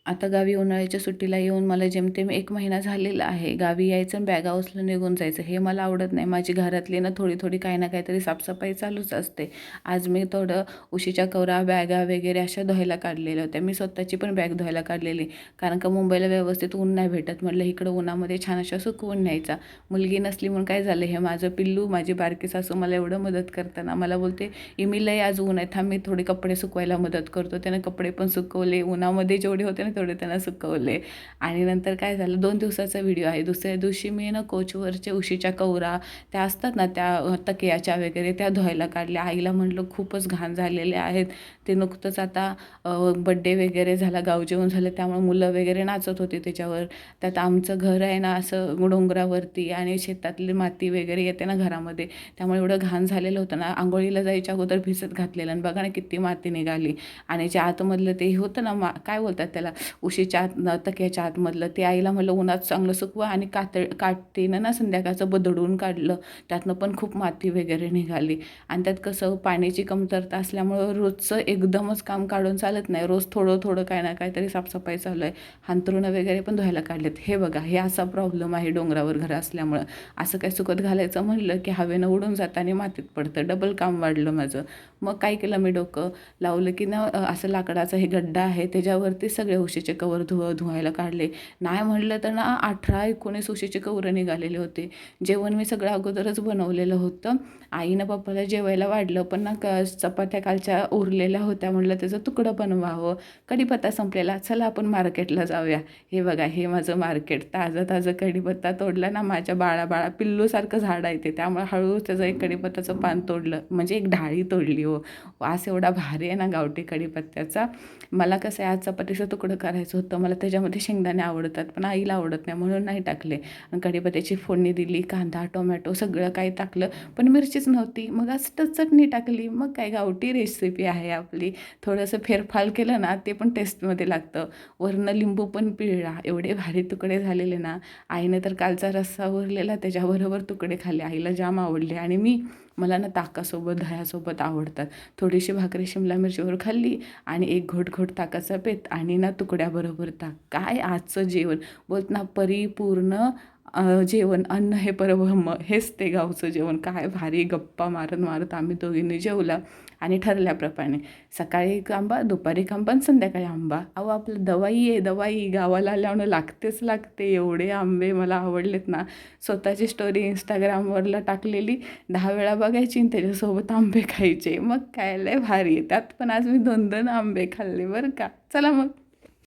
आता गावी उन्हाळ्याच्या सुट्टीला येऊन मला जेमतेम 1 महिना झालेला आहे. गावी यायचं आणि बॅगा उचलून निघून जायचं, हे मला आवडत नाही. माझी घरातली ना थोडी काही ना काहीतरी साफसफाई चालूच असते. आज मी थोडं उशीच्या कवरा, बॅगा वगैरे अशा धुवायला काढलेल्या होत्या. मी स्वतःची पण बॅग धुवायला काढलेली, कारण का मुंबईला व्यवस्थित ऊन नाही भेटत. म्हटलं इकडं उन्हामध्ये छान अशा सुकवून न्यायचा. मुलगी नसली म्हणून काय झालं, हे माझं पिल्लू, माझी बारकी सासू मला एवढं मदत करताना मला बोलते, "इमी लय आज ऊन आहे, थांब मी थोडे कपडे सुकवायला मदत करतो." त्याने कपडे पण सुकवले, उन्हामध्ये जेवढे होते ना तेवढे त्यांना सुकवले. आणि नंतर काय झालं, 2 दिवसाचा व्हिडिओ आहे. दुसऱ्या दिवशी मी ना कोचवरचे उशीच्या कवरा त्या असतात ना, त्या तकियाच्या वगैरे त्या धुवायला काढल्या. आईला म्हटलं खूपच घाण झालेले आहेत. ते नुकतंच आता बड्डे वगैरे झाला, गावजेवण झालं, त्यामुळे मुलं वगैरे नाचत होते त्याच्यावर. त्यात आमचं घर आहे ना असं डोंगरावरती आणि शेतातली माती वगैरे येते ना घरामध्ये, त्यामुळे एवढं घाण झालेलं होतं ना. अंघोळीला जायच्या अगोदर भिजत घातलेलं आणि बघा ना किती माती निघाली. आणि जे आतमधलं ते होतं ना, काय बोलतात त्याला, उशीच्या आत तक्याच्या आतमधलं, ते आईला म्हटलं उन्हात चांगलं सुकवा आणि काठीनं ना संध्याकाळचं बदडून काढलं. त्यातनं पण खूप माती वगैरे निघाली. आणि त्यात कसं पाण्याची कमतरता असल्यामुळं रोजचं एकदमच काम काढून चालत नाही. रोज थोडं थोडं काय ना काहीतरी साफसफाई चालू आहे. अंथरुणं वगैरे पण धुवायला काढलेत. हे बघा, हे असा प्रॉब्लेम आहे डोंगरावर घर असल्यामुळं. असं काय सुकत घालायचं म्हणलं की हवेनं उडून जातं आणि मातीत पडतं. डबल काम वाढलं माझं. मग काय केलं, मी डोकं लावलं की ना असं लाकडाचा हे गड्डा आहे, त्याच्यावरती सगळे उशीचे कवर धुवायला काढले. नाही म्हटलं तर ना 18-19 उशीचे कवरं निघालेले होते. जेवण मी सगळं अगोदरच बनवलेलं होतं. आईनं पप्पाला जेवायला वाढलं, पण ना चपात्या कालच्या उरलेल्या होत्या. म्हटलं त्याचं तुकडं बनवावं. कढीपत्ता संपलेला, चला आपण मार्केटला जाऊया. हे बघा, हे माझं मार्केट. ताजं कढीपत्ता तोडला ना, माझ्या बाळा पिल्लूसारखं झाड आहे ते, त्यामुळे हळूच त्याचं एक कढीपत्त्याचं पान तोडलं, म्हणजे एक डाळी तोडली हो. वास एवढा भारी आहे ना गावठी कढीपत्त्याचा. मला कसं आहे, आज चपातीचं तुकडं करायचं होतं. मला त्याच्यामध्ये शेंगदाणे आवडतात, पण आईला आवडत नाही म्हणून नाही टाकले. कढीपत्त्याची फोडणी दिली, कांदा, टोमॅटो सगळं काही टाकलं, पण मिरचीच नव्हती. मग असं चटणी टाकली. मग काय, गावठी रेसिपी आहे आपली. थोडंसं फेरफार केलं ना, ते पण टेस्टमध्ये लागतं. वरनं लिंबू पण पिळला. एवढे भारी तुकडे झालेले ना. आईने तर कालचा रस्सा उरलेला त्याच्याबरोबर तुकडे खाल्ले. आईला जाम आवडले. आणि मला ना ताकासोबत, दह्यासोबत आवडतात. थोडीशी भाकरी शिमला मिरचीवर खाल्ली आणि एक घोट ताकाचा पेत आणि ना तुकड्याबरोबर ताक. काय आजचं जेवण बोलत ना, परिपूर्ण जेवण. अन्न हे परब्रह्म, हेच ते गावचं जेवण. काय भारी गप्पा मारत आम्ही दोघींनी जेवला. आणि ठरल्याप्रमाणे सकाळी एक आंबा, दुपारी एक आंबा आणि संध्याकाळी आंबा. अहो, आपलं दवाई आहे, दवाई गावाला आल्यावर लागते. एवढे आंबे मला आवडलेत ना. स्वतःची स्टोरी इंस्टाग्रामवरला टाकलेली, 10 वेळा बघायची आणि त्याच्यासोबत आंबे खायचे. मग काय, लय भारी. त्यात पण आज मी 2-2 आंबे खाल्ले बरं का. चला मग.